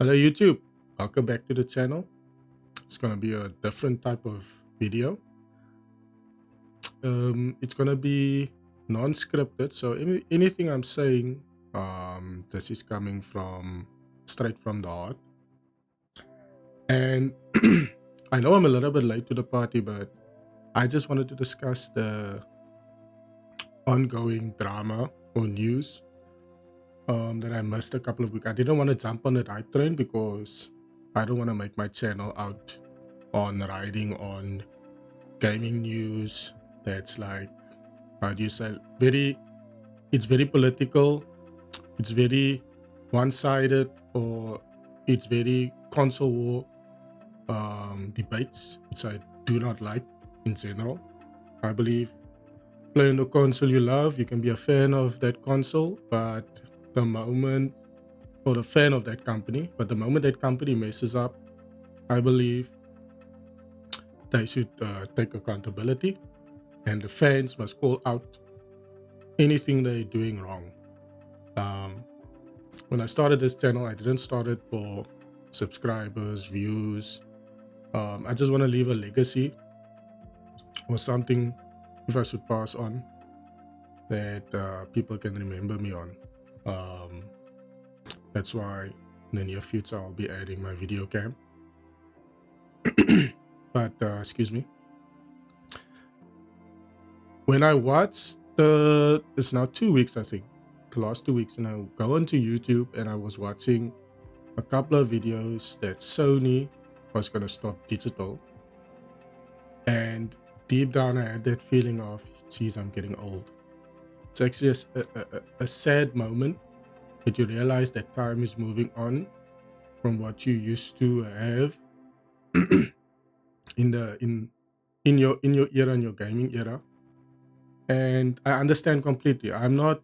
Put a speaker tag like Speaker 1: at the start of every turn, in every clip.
Speaker 1: Hello YouTube, welcome back to the channel. It's gonna be a different type of video. It's gonna be non-scripted, so anything I'm saying, this is coming from straight from the heart. And I know I'm a little bit late to the party, but I just wanted to discuss the ongoing drama or news that I missed a couple of weeks. I didn't want to jump on the hype train because I don't want to make my channel out on riding on gaming news that's like, how do you say, it's very political, it's very one-sided, or it's very console war debates, which I do not like in general. I believe playing the console you love, you can be a fan of that console, but the moment, or a fan of that company, but the moment that company messes up, I believe they should take accountability, and the fans must call out anything they're doing wrong. When I started this channel, I didn't start it for subscribers, views. I just want to leave a legacy or something, if I should pass on, that people can remember me on. That's why in the near future I'll be adding my video cam. But excuse me. When I watched it's now 2 weeks, I think, the last 2 weeks, and I go onto YouTube and I was watching a couple of videos that Sony was going to stop digital. And deep down, I had that feeling of, geez, I'm getting old. It's actually a sad moment that you realize that time is moving on from what you used to have in your era, in your gaming era. And I understand completely. I'm not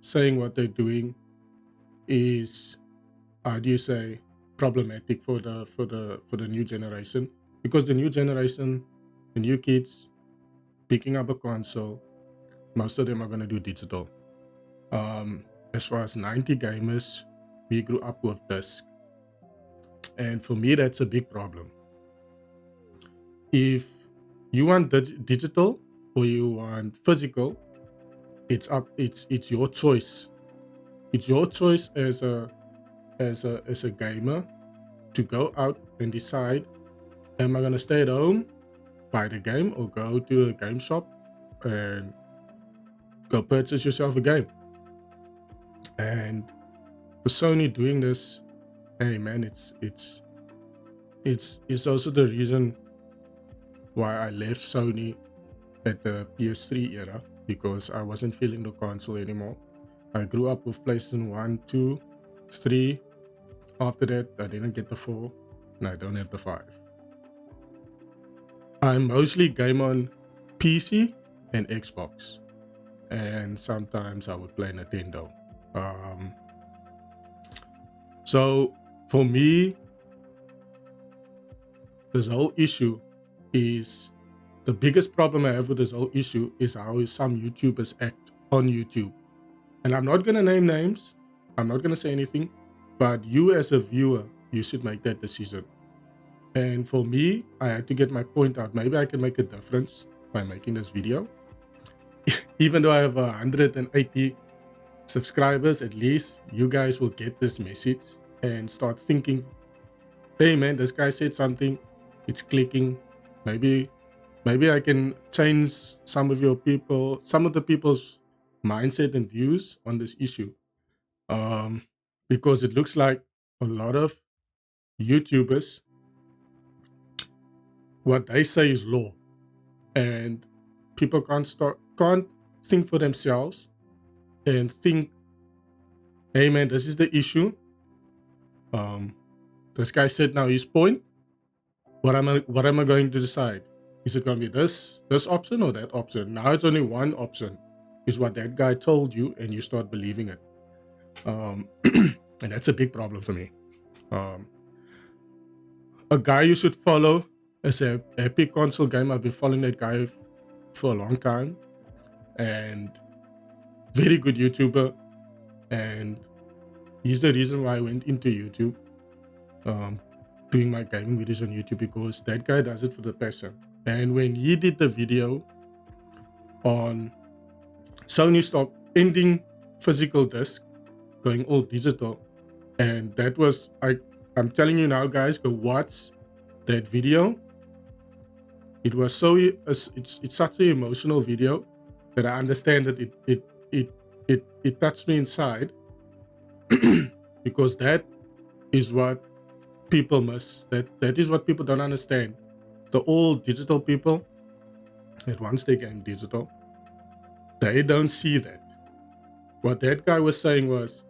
Speaker 1: saying what they're doing is, how do you say, problematic for the new generation, because the new generation, the new kids picking up a console, most of them are going to do digital. As far as 90 gamers, we grew up with disc, and for me that's a big problem. If you want digital or you want physical, it's your choice. It's your choice as a gamer to go out and decide, am I gonna stay at home, buy the game, or go to a game shop and go purchase yourself a game? And for Sony doing this, hey man, it's also the reason why I left Sony at the PS3 era, because I wasn't feeling the console anymore. I grew up with PlayStation 1, 2, 3. After that, I didn't get the 4, and I don't have the 5. I mostly game on PC and Xbox, and sometimes I would play Nintendo. So for me, this whole issue is, the biggest problem I have with this whole issue is how some YouTubers act on YouTube. And I'm not going to name names, I'm not going to say anything, but you as a viewer, you should make that decision. And for me, I had to get my point out. Maybe I can make a difference by making this video. Even though I have 180 subscribers, at least you guys will get this message and start thinking, hey man, this guy said something, it's clicking. Maybe I can change some of the people's mindset and views on this issue. Because it looks like a lot of YouTubers, what they say is law, and people can't think for themselves and think, hey man, this is the issue. This guy said now his point. What am I going to decide? Is it going to be this option or that option? Now it's only one option, is what that guy told you, and you start believing it. And that's a big problem for me. A guy you should follow is a Epic console game. I've been following that guy for a long time, and very good YouTuber, and he's the reason why I went into YouTube. um, doing my gaming videos on YouTube, because that guy does it for the passion. And when he did the video on Sony stop ending physical disc, going all digital, and that was I'm telling you now, guys, go watch that video. It was it's such an emotional video that I understand that it touched me inside because that is what people miss. That is what people don't understand. The old digital people that once they came digital, they don't see that. What that guy was saying was,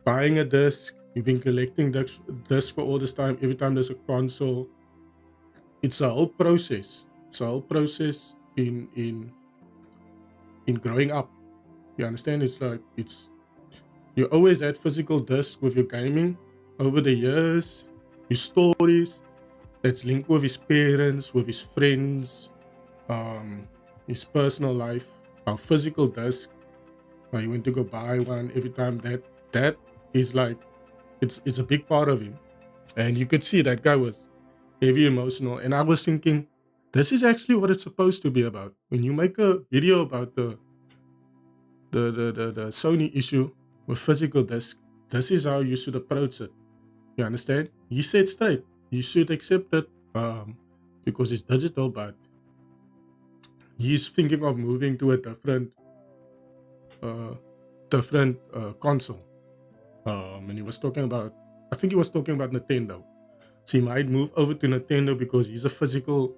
Speaker 1: buying a disc, you've been collecting discs for all this time. Every time there's a console, it's a whole process. It's a whole process in growing up. You understand? It's like you always had physical disc with your gaming over the years, your stories that's linked with his parents, with his friends, his personal life, our physical disc. Where he went to go buy one every time. That is like it's a big part of him, and you could see that guy was heavy emotional. And I was thinking, this is actually what it's supposed to be about. When you make a video about the Sony issue with physical disc, this is how you should approach it. You understand? He said straight, you should accept it because it's digital, but he's thinking of moving to a different console. And he was talking about, I think he was talking about Nintendo. So he might move over to Nintendo because he's a physical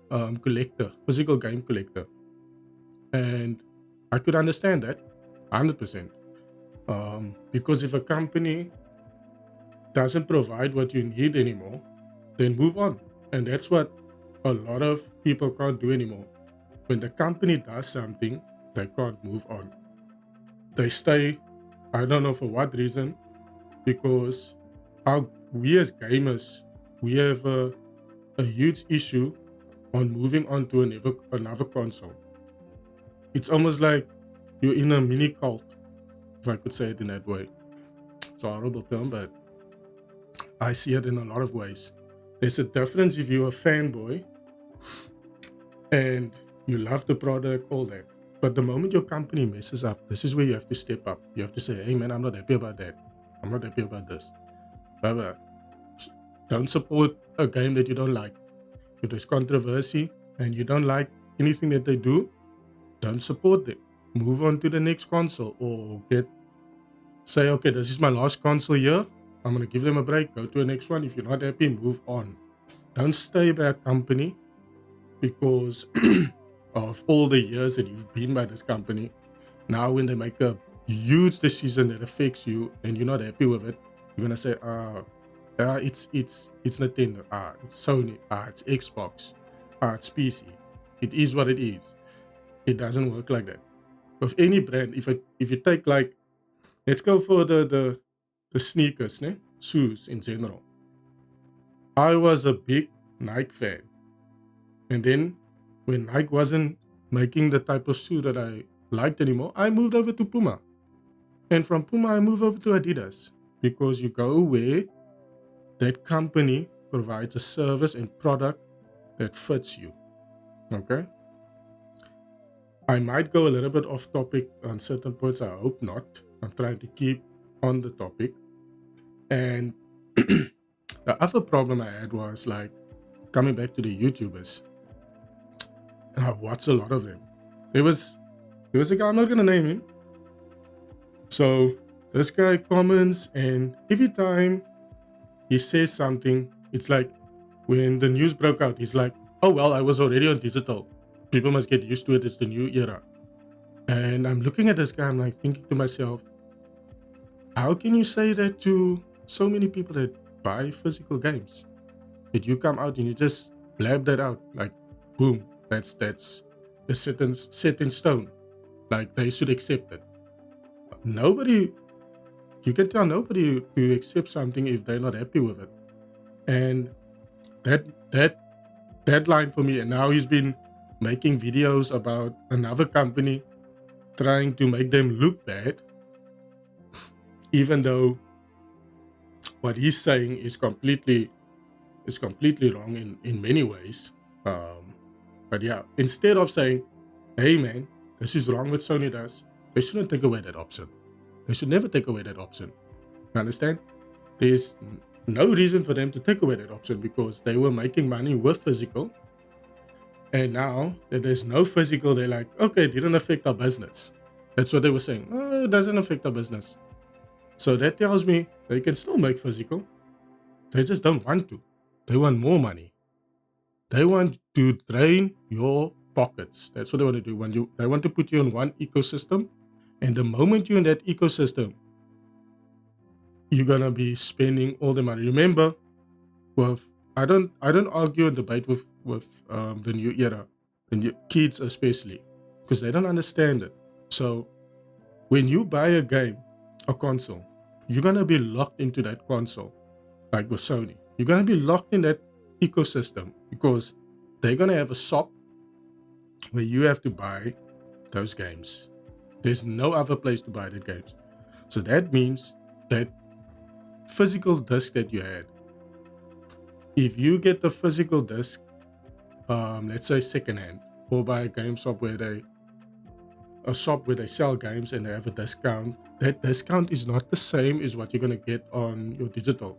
Speaker 1: collector, physical game collector. And I could understand that 100%. Because if a company doesn't provide what you need anymore, then move on. And that's what a lot of people can't do anymore. When the company does something, they can't move on. They stay, I don't know for what reason, because we as gamers, we have a huge issue on moving on to another console. It's almost like you're in a mini cult, if I could say it in that way. It's a horrible term, but I see it in a lot of ways. There's a difference if you're a fanboy and you love the product, all that. But the moment your company messes up, this is where you have to step up. You have to say, hey man, I'm not happy about that. I'm not happy about this. But don't support a game that you don't like. If there's controversy and you don't like anything that they do, don't support them. Move on to the next console, or say, okay, this is my last console here. I'm going to give them a break, go to the next one. If you're not happy, move on. Don't stay by a company because of all the years that you've been by this company. Now when they make a huge decision that affects you and you're not happy with it, you're going to say, it's Nintendo, it's Sony, it's Xbox, it's PC. It is what it is. It doesn't work like that. With any brand, if you take, like, let's go for the sneakers, shoes in general. I was a big Nike fan. And then when Nike wasn't making the type of shoe that I liked anymore, I moved over to Puma. And from Puma, I moved over to Adidas. Because you go where that company provides a service and product that fits you. Okay? I might go a little bit off topic on certain points. I hope not. I'm trying to keep on the topic. And the other problem I had was, like, coming back to the YouTubers. I've watched a lot of them. There was a guy, I'm not gonna name him. So this guy comments, and every time he says something, it's like when the news broke out, he's like, oh well, I was already on digital. People must get used to it. It's the new era. And I'm looking at this guy, I'm like thinking to myself, how can you say that to so many people that buy physical games? That you come out and you just blab that out, like, boom, that's a set in stone. Like, they should accept it. Nobody, you can tell nobody to accept something if they're not happy with it. And that line for me, and now he's been making videos about another company trying to make them look bad, even though what he's saying is completely wrong in many ways. But yeah, instead of saying, "Hey man, this is wrong what Sony does," they shouldn't take away that option. They should never take away that option. You understand? There's no reason for them to take away that option because they were making money with physical. And now that there's no physical, they're like, okay, it didn't affect our business. That's what they were saying. Oh, it doesn't affect our business. So that tells me they can still make physical. They just don't want to. They want more money. They want to drain your pockets. That's what they want to do. They want to put you in one ecosystem. And the moment you're in that ecosystem, you're gonna be spending all the money. Remember, I don't argue and debate with the new era, the new kids especially, because they don't understand it. So when you buy a game, a console, you're gonna be locked into that console, like with Sony. You're gonna be locked in that ecosystem because they're gonna have a shop where you have to buy those games. There's no other place to buy the games. So that means that physical disc that you had, if you get the physical disc, let's say secondhand, or by a game shop a shop where they sell games and they have a discount, that discount is not the same as what you're gonna get on your digital.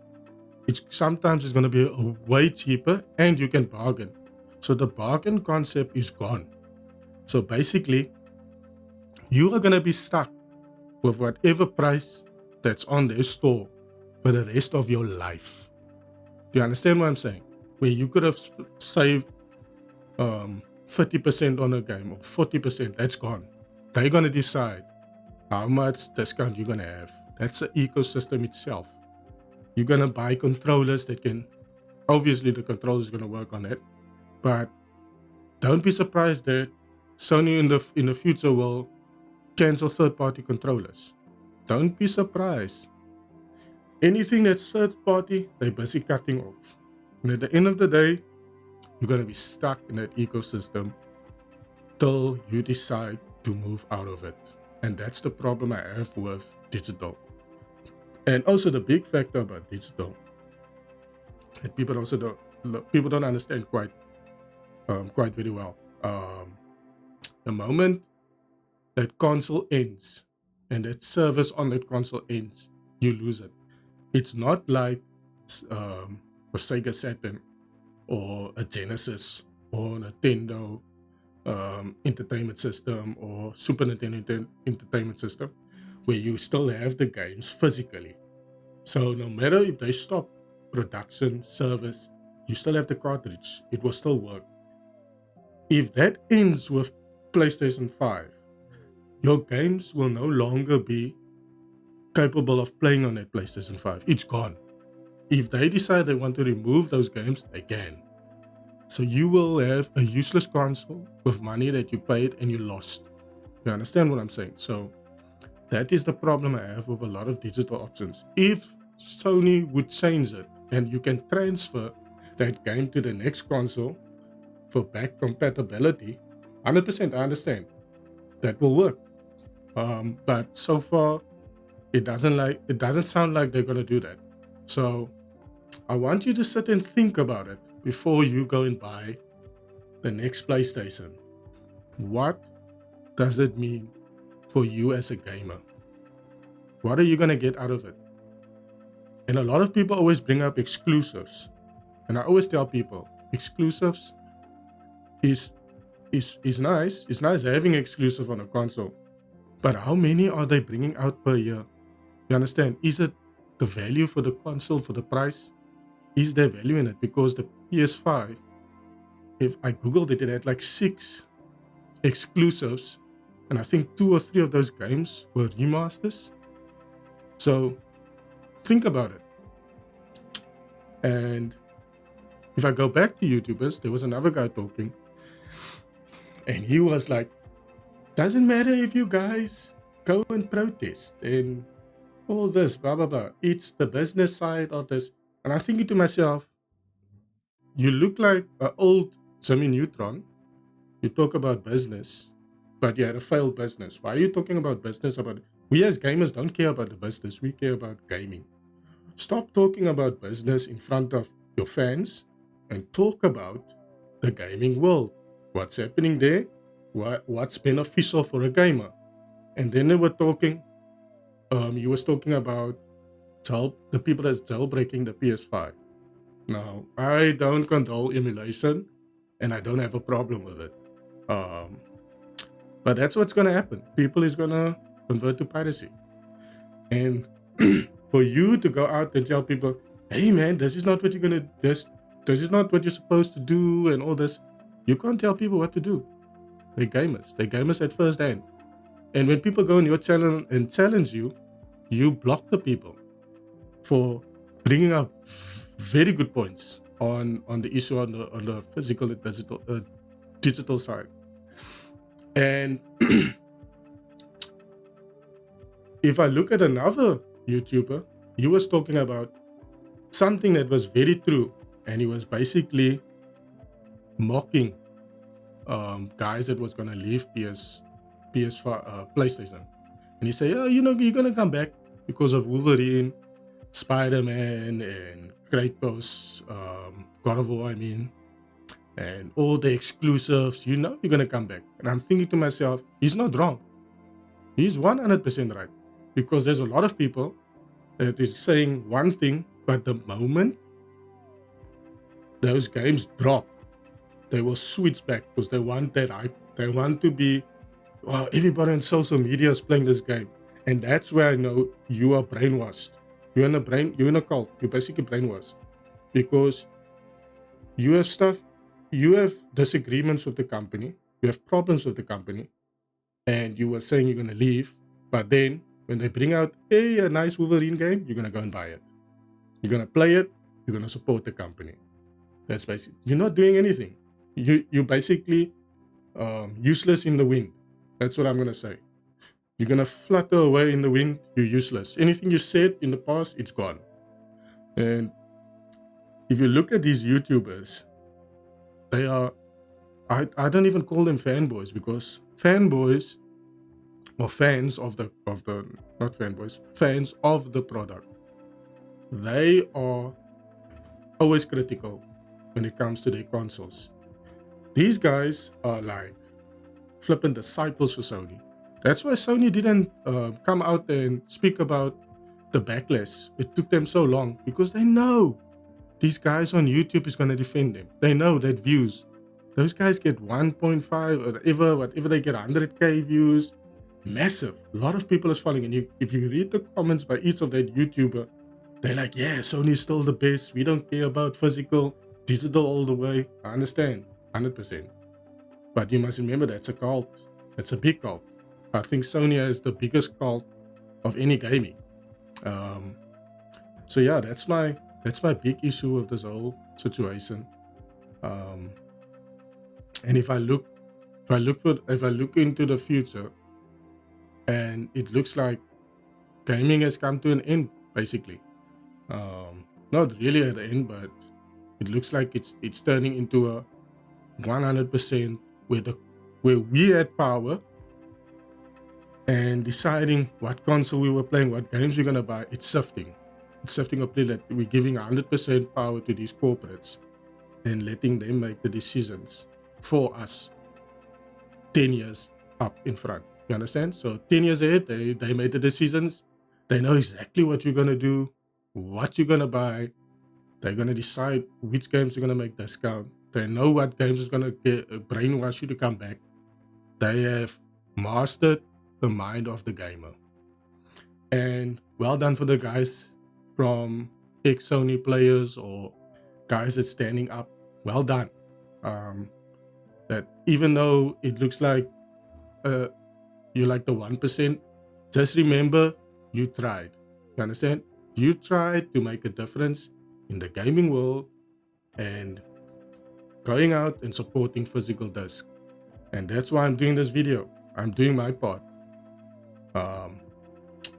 Speaker 1: Sometimes it's gonna be way cheaper and you can bargain. So the bargain concept is gone. So basically, you are gonna be stuck with whatever price that's on their store for the rest of your life. Do you understand what I'm saying? Where you could have saved 50% on a game or 40%, that's gone. They're going to decide how much discount you're going to have. That's the ecosystem itself. You're going to buy controllers that can, obviously the controller is going to work on it, but don't be surprised that Sony in the future will cancel third-party controllers. Don't be surprised. Anything that's third party, they're busy cutting off. And at the end of the day, you're going to be stuck in that ecosystem till you decide to move out of it. And that's the problem I have with digital. And also the big factor about digital that people don't understand quite very well. The moment that console ends and that service on that console ends, you lose it. It's not like a Sega Saturn or a Genesis or Nintendo entertainment system or Super Nintendo entertainment system where you still have the games physically. So no matter if they stop production, service, you still have the cartridge. It will still work. If that ends with PlayStation 5, your games will no longer be capable of playing on that PlayStation 5. It's gone. If they decide they want to remove those games, they can. So you will have a useless console with money that you paid and you lost. You understand what I'm saying? So that is the problem I have with a lot of digital options. If Sony would change it and you can transfer that game to the next console for back compatibility, 100% I understand. That will work. But so far, it doesn't sound like they're gonna do that. So I want you to sit and think about it before you go and buy the next PlayStation. What does it mean for you as a gamer? What are you gonna get out of it? And a lot of people always bring up exclusives. And I always tell people, exclusives is nice. It's nice having exclusive on a console. But how many are they bringing out per year? You understand? Is it the value for the console, for the price? Is there value in it? Because the PS5, if I googled it, it had like 6 exclusives, and I think 2 or 3 of those games were remasters. So think about it. And if I go back to YouTubers, there was another guy talking, and he was like, doesn't matter if you guys go and protest and all this, blah, blah, blah. It's the business side of this. And I'm thinking to myself, you look like an old Jimmy Neutron. You talk about business, but you had a failed business. Why are you talking about business? We as gamers don't care about the business. We care about gaming. Stop talking about business in front of your fans and talk about the gaming world. What's happening there? What's beneficial for a gamer? And then they were talking, he was talking about the people that's jailbreaking the PS5. Now, I don't condone emulation and I don't have a problem with it. But that's what's gonna happen. People is gonna convert to piracy. And for you to go out and tell people, hey man, this is not what you're gonna this is not what you're supposed to do and all this. You can't tell people what to do. They're gamers. They're gamers at first hand. And when people go on your channel and challenge you, you block the people for bringing up very good points on the issue on the physical and digital side. And if I look at another YouTuber, he was talking about something that was very true, and he was basically mocking guys that was gonna leave PS5 PlayStation, and he said, "Oh, you know, you're gonna come back because of Wolverine, Spider-Man, and Kratos, God of War, I mean, and all the exclusives. You know, you're gonna come back." And I'm thinking to myself, he's not wrong. He's 100% right, because there's a lot of people that is saying one thing, but the moment those games drop, they will switch back because they want that hype. They want to be, well, everybody on social media is playing this game. And that's where I know you are brainwashed. You're in a cult. You're basically brainwashed. Because you have disagreements with the company, you have problems with the company, and you were saying you're gonna leave, but then when they bring out a nice Wolverine game, you're gonna go and buy it. You're gonna play it, you're gonna support the company. That's basically, you're not doing anything. You're basically useless in the wind. That's what I'm gonna say. You're gonna flutter away in the wind, you're useless. Anything you said in the past, it's gone. And if you look at these YouTubers, they are, I don't even call them fanboys, because fanboys, or fans of the not fanboys, fans of the product, they are always critical when it comes to their consoles. These guys are like flipping disciples for Sony. That's why Sony didn't come out and speak about the backlash. It took them so long because they know these guys on YouTube is going to defend them. They know that views. Those guys get 1.5 or whatever they get, 100k views. Massive. A lot of people is following. And if you read the comments by each of that YouTuber, they're like, yeah, Sony's still the best. We don't care about physical, digital all the way. I understand, 100%. But you must remember that's a cult. That's a big cult. I think Sony is the biggest cult of any gaming. So yeah, that's my big issue of this whole situation. And if I look into the future, and it looks like gaming has come to an end, basically. Not really at the end, but it looks like it's turning into a 100% where we had power and deciding what console we were playing, what games we're gonna buy. It's shifting completely. Like we're giving 100% power to these corporates and letting them make the decisions for us 10 years up in front. You understand? So 10 years ahead, they made the decisions. They know exactly what you're gonna do, what you're gonna buy. They're gonna decide which games are gonna make discount. They know what games is gonna brainwash you to come back. They have mastered the mind of the gamer. And well done for the guys from ex-Sony players or guys that's standing up. Well done. That even though it looks like you're like the 1%, just remember you tried. You understand? You tried to make a difference in the gaming world and going out and supporting physical disc. And that's why I'm doing this video. I'm doing my part.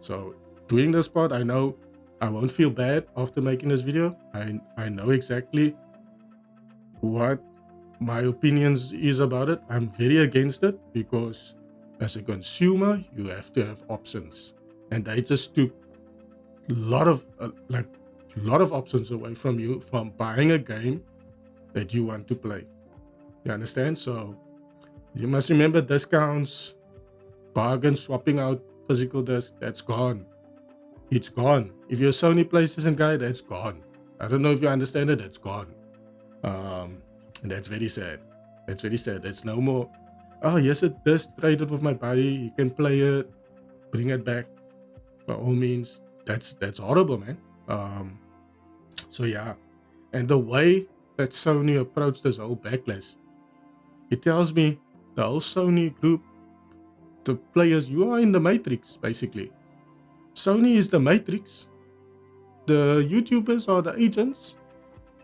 Speaker 1: So doing this part, I know I won't feel bad after making this video. I know exactly what my opinions is about it. I'm very against it because as a consumer, you have to have options. And they just took a lot of a lot of options away from you from buying a game that you want to play. You understand? So you must remember discounts, bargains, swapping out physical disc, that's gone. It's gone. If you're a Sony PlayStation guy, that's gone. I don't know if you understand it, that's gone. And that's very sad. That's very sad. There's no more. Oh, yes, it does trade it with my body. You can play it, bring it back. By all means, that's horrible, man. So yeah, and the way that Sony approached this whole backlash, it tells me the whole Sony group, the players, you are in the Matrix, basically. Sony is the Matrix. The YouTubers are the agents,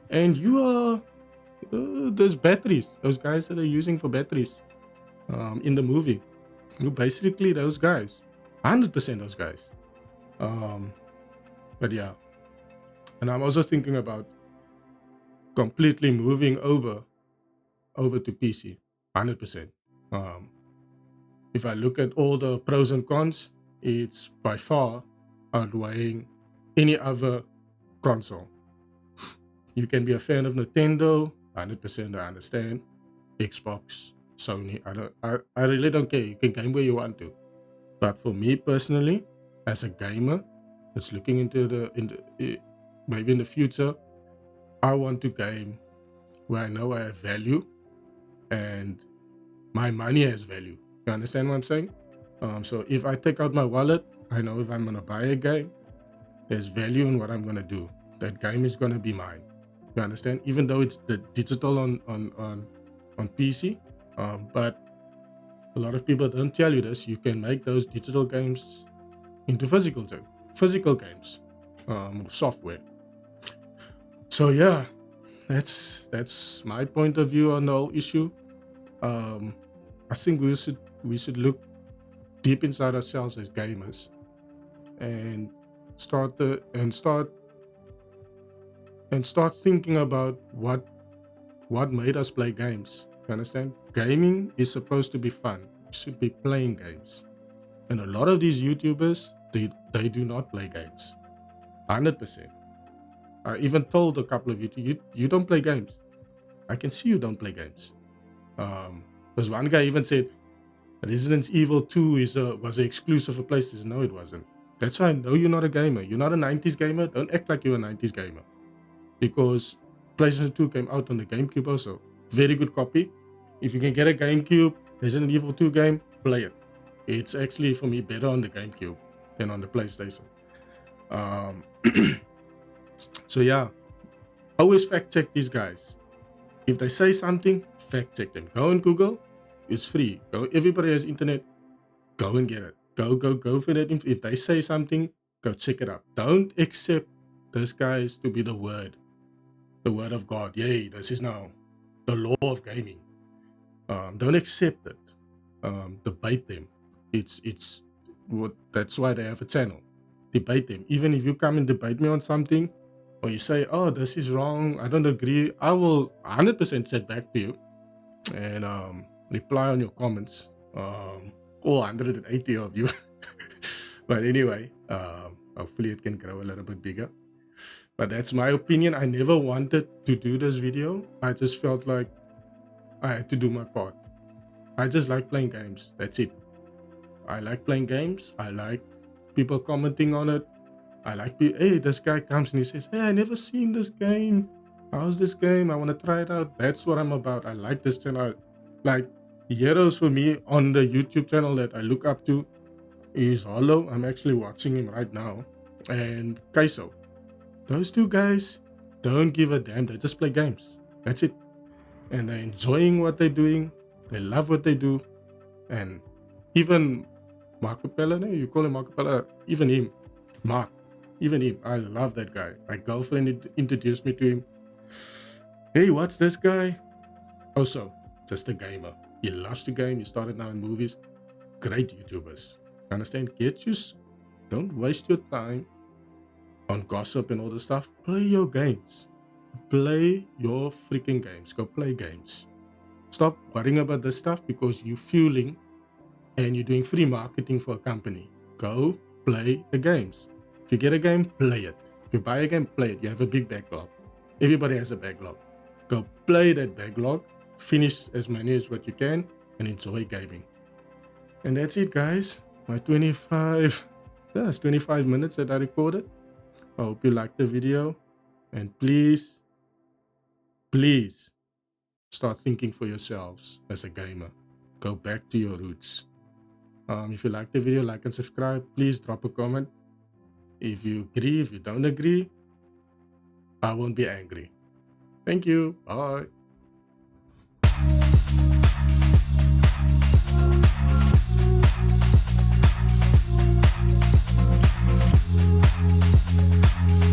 Speaker 1: and you are those batteries, those guys that they're using for batteries in the movie. You basically those guys, 100% those guys. But yeah, and I'm also thinking about completely moving over to PC, 100%. If I look at all the pros and cons, it's by far outweighing any other console. You can be a fan of Nintendo, 100%. I understand. Xbox, Sony, I really don't care. You can game where you want to. But for me personally, as a gamer that's looking into maybe in the future, I want to game where I know I have value and my money has value. You understand what I'm saying? So if I take out my wallet, I know if I'm gonna buy a game, there's value in what I'm gonna do. That game is gonna be mine. You understand? Even though it's the digital on PC, but a lot of people don't tell you this. You can make those digital games into physical games, software. So yeah, that's my point of view on the whole issue. I think we should look deep inside ourselves as gamers and start thinking about what made us play games. You understand? Gaming is supposed to be fun. You should be playing games. And a lot of these YouTubers, they do not play games. 100%. I even told a couple of you don't play games. I can see you don't play games. Because one guy even said Resident Evil 2 was an exclusive for PlayStation. No, it wasn't. That's how I know you're not a gamer. You're not a 90s gamer. Don't act like you're a 90s gamer. Because PlayStation 2 came out on the GameCube also. Very good copy. If you can get a GameCube Resident Evil 2 game, play it. It's actually, for me, better on the GameCube than on the PlayStation. So yeah, always fact check these guys. If they say something, fact check them. Go on Google. It's free. Go. Everybody has internet. Go and get it. Go for that. If they say something, go check it out. Don't accept this guys to be the word of God. Yay, this is now the law of gaming. Don't accept it. Debate them. That's why they have a channel. Debate them. Even if you come and debate me on something, or you say, oh, this is wrong, I don't agree, I will 100% sit back to you and reply on your comments. All 180 of you. But anyway, hopefully it can grow a little bit bigger. But that's my opinion. I never wanted to do this video. I just felt like I had to do my part. I just like playing games. That's it. I like playing games. I like people commenting on it. I like, hey, this guy comes and he says, hey, I never seen this game. How's this game? I want to try it out. That's what I'm about. I like this channel. Like, heroes for me on the YouTube channel that I look up to is Hollow. I'm actually watching him right now. And Kaiso. Those two guys don't give a damn. They just play games. That's it. And they're enjoying what they're doing. They love what they do. And even Mark Capella, no, you call him Mark Capella, even him, Mark, even him, I love that guy. My girlfriend introduced me to him. Hey, what's this guy? Also, just a gamer. He loves the game. He started now in movies. Great YouTubers. Understand? Don't waste your time on gossip and all this stuff. Play your games. Play your freaking games. Go play games. Stop worrying about this stuff because you're fueling and you're doing free marketing for a company. Go play the games. If you get a game, play it. You buy a game, play it. You have a big backlog. Everybody has a backlog. Go play that backlog, finish as many as what you can, and enjoy gaming. And that's it, guys. My 25 minutes that I recorded. I hope you liked the video. And please start thinking for yourselves as a gamer. Go back to your roots. If you like the video, like and subscribe. Please drop a comment. If you agree, if you don't agree, I won't be angry. Thank you. Bye.